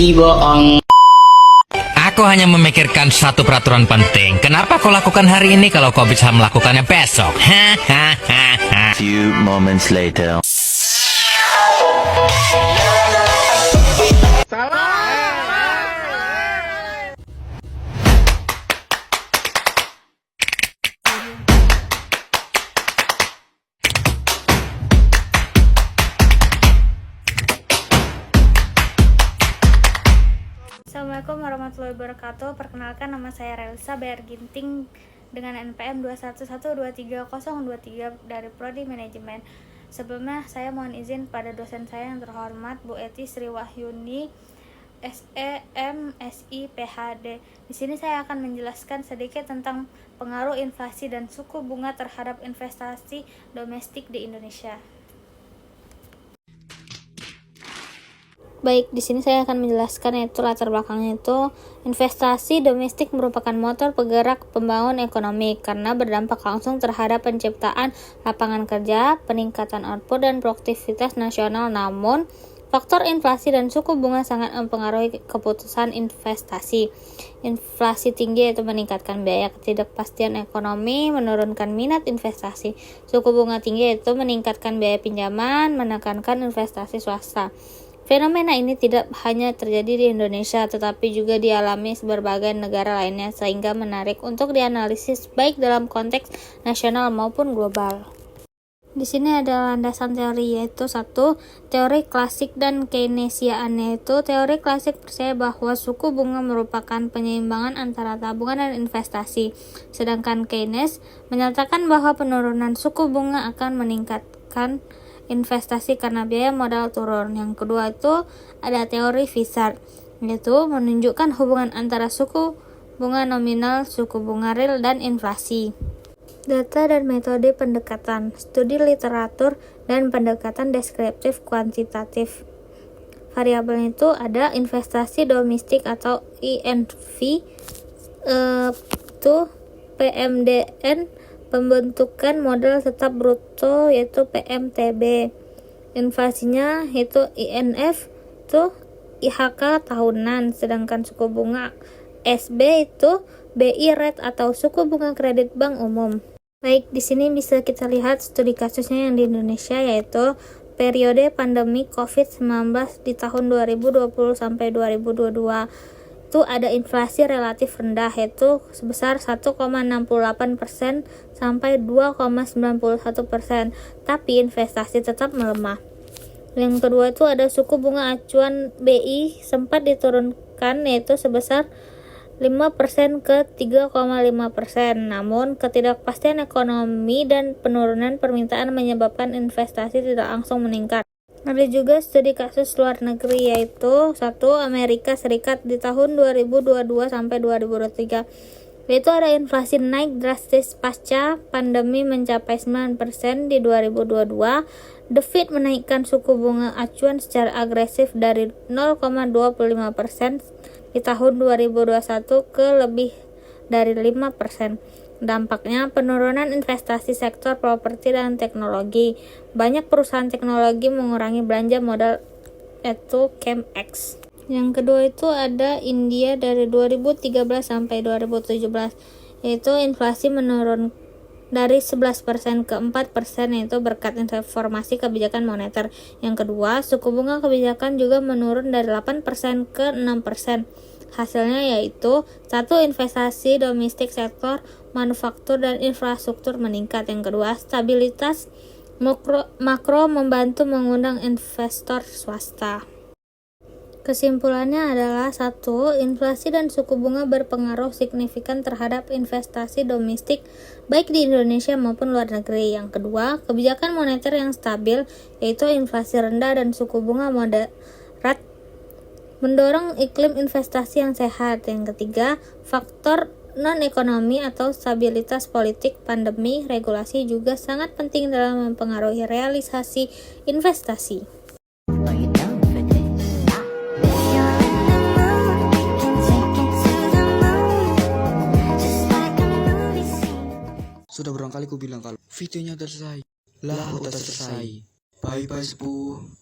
Biboong. Aku hanya memikirkan satu peraturan penting. Kenapa kau lakukan hari ini kalau kau bisa melakukannya besok? Few moments later. Assalamualaikum warahmatullahi wabarakatuh. Perkenalkan, nama saya Relsa Bayar Ginting dengan NPM 211230023 dari Prodi Manajemen. Sebelumnya saya mohon izin pada dosen saya yang terhormat Bu Eti Sri Wahyuni, SEM SI PhD. Di sini saya akan menjelaskan sedikit tentang pengaruh inflasi dan suku bunga terhadap investasi domestik di Indonesia. Baik, di sini saya akan menjelaskan yaitu latar belakangnya itu investasi domestik merupakan motor penggerak pembangunan ekonomi karena berdampak langsung terhadap penciptaan lapangan kerja, peningkatan output dan produktivitas nasional. Namun, faktor inflasi dan suku bunga sangat mempengaruhi keputusan investasi. Inflasi tinggi yaitu meningkatkan biaya ketidakpastian ekonomi, menurunkan minat investasi. Suku bunga tinggi yaitu meningkatkan biaya pinjaman, menekankan investasi swasta. Fenomena ini tidak hanya terjadi di Indonesia, tetapi juga dialami berbagai negara lainnya, sehingga menarik untuk dianalisis baik dalam konteks nasional maupun global. Di sini ada landasan teori, yaitu 1. Teori klasik dan Keynesian, yaitu teori klasik percaya bahwa suku bunga merupakan penyeimbangan antara tabungan dan investasi, sedangkan Keynes menyatakan bahwa penurunan suku bunga akan meningkatkan investasi karena biaya modal turun. Yang kedua itu ada teori Vizard, yaitu menunjukkan hubungan antara suku bunga nominal, suku bunga real, dan inflasi. Data dan metode pendekatan, studi literatur, dan pendekatan deskriptif kuantitatif. Variabelnya itu ada investasi domestik atau INV, itu PMDN, pembentukan modal tetap bruto yaitu PMTB, inflasinya yaitu INF itu IHK tahunan, sedangkan suku bunga SB itu BI rate atau suku bunga kredit bank umum. Baik, di sini bisa kita lihat studi kasusnya yang di Indonesia, yaitu periode pandemi COVID-19 di tahun 2020 sampai 2022. Itu ada inflasi relatif rendah, yaitu sebesar 1,68% sampai 2,91%, tapi investasi tetap melemah. Yang kedua itu ada suku bunga acuan BI sempat diturunkan, yaitu sebesar 5% ke 3,5%. Namun ketidakpastian ekonomi dan penurunan permintaan menyebabkan investasi tidak langsung meningkat. Ada juga studi kasus luar negeri, yaitu 1. Amerika Serikat di tahun 2022 sampai 2023, yaitu ada inflasi naik drastis pasca pandemi mencapai 9% di 2022. The Fed menaikkan suku bunga acuan secara agresif dari 0,25% di tahun 2021 ke lebih dari 5%. Dampaknya penurunan investasi sektor properti dan teknologi. Banyak perusahaan teknologi mengurangi belanja modal, yaitu CAPEX. Yang kedua itu ada India dari 2013 sampai 2017, yaitu inflasi menurun dari 11% ke 4%, yaitu berkat reformasi kebijakan moneter. Yang kedua, suku bunga kebijakan juga menurun dari 8% ke 6%. Hasilnya yaitu 1. Investasi domestik sektor manufaktur dan infrastruktur meningkat. Yang kedua, stabilitas makro membantu mengundang investor swasta. Kesimpulannya adalah 1. Inflasi dan suku bunga berpengaruh signifikan terhadap investasi domestik baik di Indonesia maupun luar negeri. Yang kedua, kebijakan moneter yang stabil, yaitu inflasi rendah dan suku bunga moderat, mendorong iklim investasi yang sehat. Yang ketiga, faktor non-ekonomi atau stabilitas politik, pandemi, regulasi juga sangat penting dalam mempengaruhi realisasi investasi. Sudah berulang kali ku bilang kalau videonya udah selesai. Lah udah selesai. Bye bye sepuh.